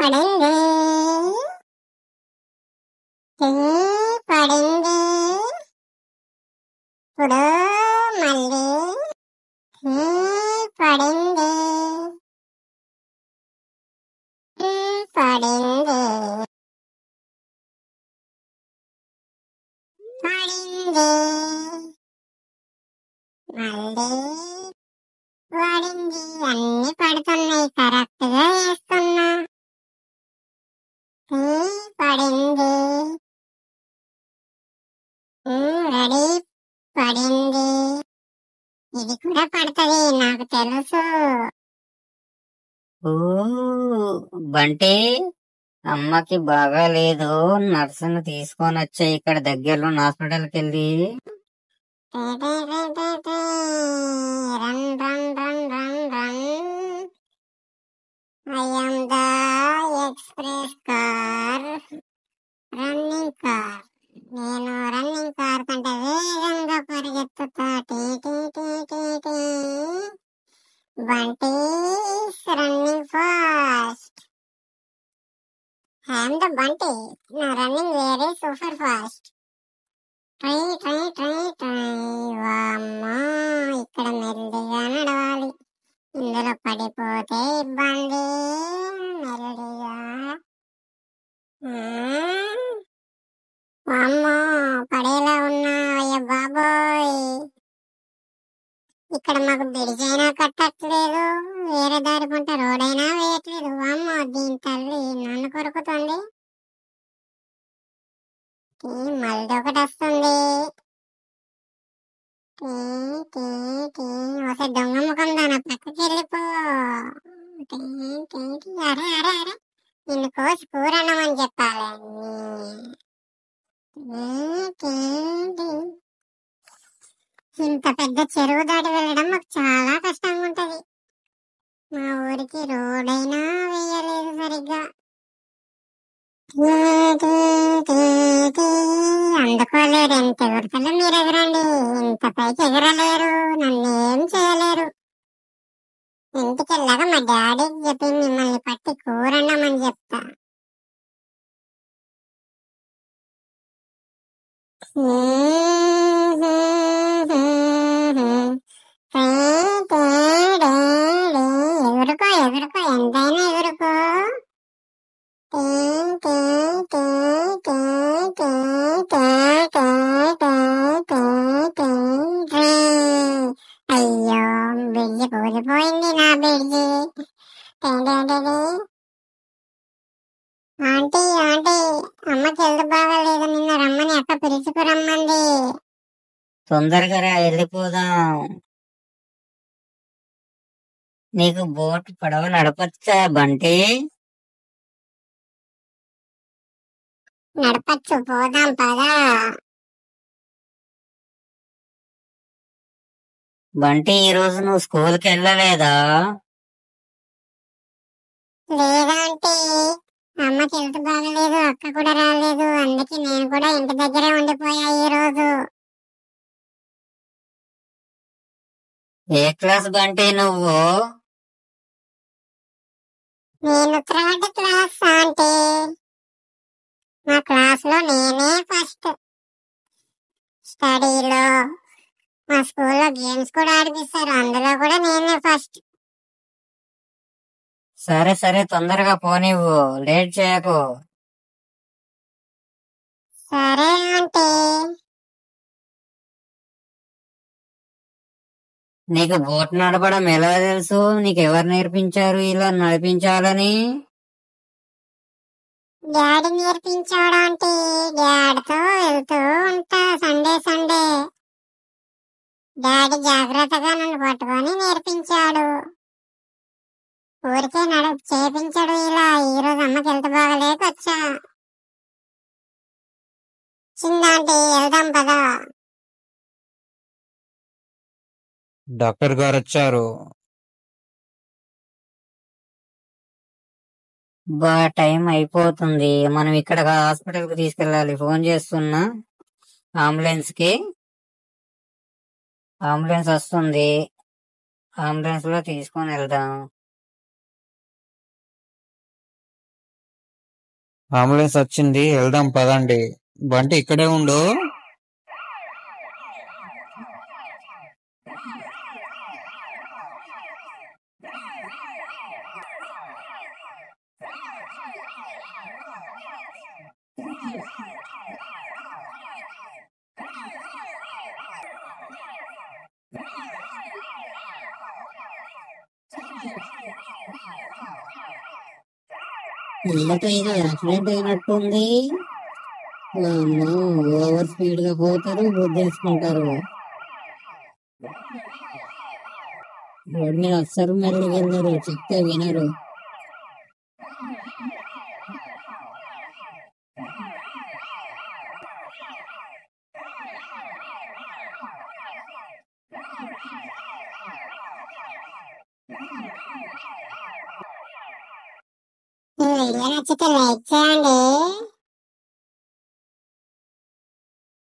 పడింది టీ పడింది ఇప్పుడు మళ్ళీ టీ పడింది టీ పడింది పడింది మళ్ళీ పడింది. అన్ని పడుతున్నాయి, కరెక్ట్ గా వేస్తున్నా. టీ పడింది రెడీ పడింది. ఇది కూడా పడుతుంది, నాకు తెలుసు. ఓ బంటి, అమ్మకి బాగా లేదు, నర్సును తీసుకొని వచ్చే ఇక్కడ దగ్గరలో హాస్పిటల్కి వెళ్ళి. Run run run run run I am the express car, running car. నేను రన్నింగ్ కార్ కంటే వేగంగా పరిగెత్తుతా. టీ టీ టీ టీ టీ Bunty running fast. I'm the Bunty, నా running very super fast. Try try try try. వామ్మా, ఇక్కడ మెల్లిగా నడవాలి, ఇందులో పడిపోతే ఇబ్బంది. మెల్లిగా. వామ్మో, పడేలా ఉన్నా. అయ్య బాబోయ్, ఇక్కడ మాకు బ్రిడ్జ్ అయినా కట్టట్లేదు, వేరే దారి పంట రోడ్ అయినా వేయట్లేదు. వామ్మో, దీని తల్లి నన్ను కొరుకుతుంది. మళ్ళీ ఒకటి వస్తుంది. ఒక దొంగ ముఖం దాని పక్కకి వెళ్ళిపో. అరే అరే అరే, నిన్ను కోసి కూరనమని చెప్పాలి. ఇంత పెద్ద చెరువు దాటి వెళ్ళడం మాకు చాలా కష్టంగా ఉంటది. మా ఊరికి రోడ్ అయినా వేయలేదు సరిగ్గా. అందుకోలేరు, ఎంత ఎగురుతలో మీరు ఎగరండి, ఇంత పైకి ఎగరలేరు, నన్ను ఏం చేయలేరు. ఇంటికి వెళ్ళాక మా డాడీకి చెప్పి మిమ్మల్ని పట్టి కూరన్నామని చెప్తా. ఎగురుకో ఎగురుకో, ఎంతైనా ఎగురుకో. అయ్యో, బ్రిడ్జి కూలిపోయింది, నా బ్రిడ్జి. ఆంటీ ఆంటీ, అమ్మకి హెల్త్ బాగాలేదు, నిన్న రమ్మని అక్క పిలుచుకురమ్మంది. తొందరగా రా, వెళ్ళిపోదాం. నీకు బోట్ పడవ నడపచ్చా బంటి? నడపచ్చు, పోదాం పదా. బంటి, ఈ రోజు నువ్వు స్కూల్కి వెళ్ళలేదా? లేదంటే అమ్మకి హెల్త్ బాగలేదు, అక్క కూడా రాలేదు, అందుకే నేను కూడా ఇంటి దగ్గరే ఉండిపోయా ఈ రోజు. ఏ క్లాస్ బంటి నువ్వు? నేను 3rd క్లాస్ అంటే. మా క్లాస్ లో నేనే ఫస్ట్. స్టడీలో మా స్కూల్లో గేమ్స్ కూడా ఆడిపిస్తారు, అందులో కూడా నేనే ఫస్ట్. సరే సరే, తొందరగా పోనివ్వు, లేట్ చేయకు. సరే అంటే. నీకు బోట్ నడపడం ఎలా తెలుసు? నీకు ఎవరు నేర్పించారు ఇలా నడిపించాలని? డాడీ నేర్పించాడు అంటే. డాడీతో వెళ్తూ ఉంటా సండే సండే. డాడీ జాగ్రత్తగా నన్ను పట్టుకొని నేర్పించాడు. ఊరికే చేపించాడు ఇలా. ఈరోజు అమ్మకి హెల్త్ బాగలేక వచ్చా. చిన్నాంటి, వెళ్దాం పదా. డాక్టర్ గారు వచ్చారు. టైం అయిపోతుంది, మనం ఇక్కడ హాస్పిటల్ కి తీసుకెళ్ళాలి. ఫోన్ చేస్తున్నా అంబులెన్స్ కి. అంబులెన్స్ వస్తుంది, అంబులెన్స్ లో తీసుకొని వెళ్దాం. అంబులెన్స్ వచ్చింది, వెళ్దాం పదండి. బంటి ఇక్కడే ఉండు. ఇళ్ళకి ఏదో యాక్సిడెంట్ అయినట్టుంది. వామ్మో, ఓవర్ స్పీడ్ గా పోతారు, గుద్దేసుకుంటారు. రోడ్ మీద అస్సలు మెల్లగా వెళ్ళరు, చెప్తే వినరు. ఈ వీడియో నచ్చితే లైక్ చేయండి.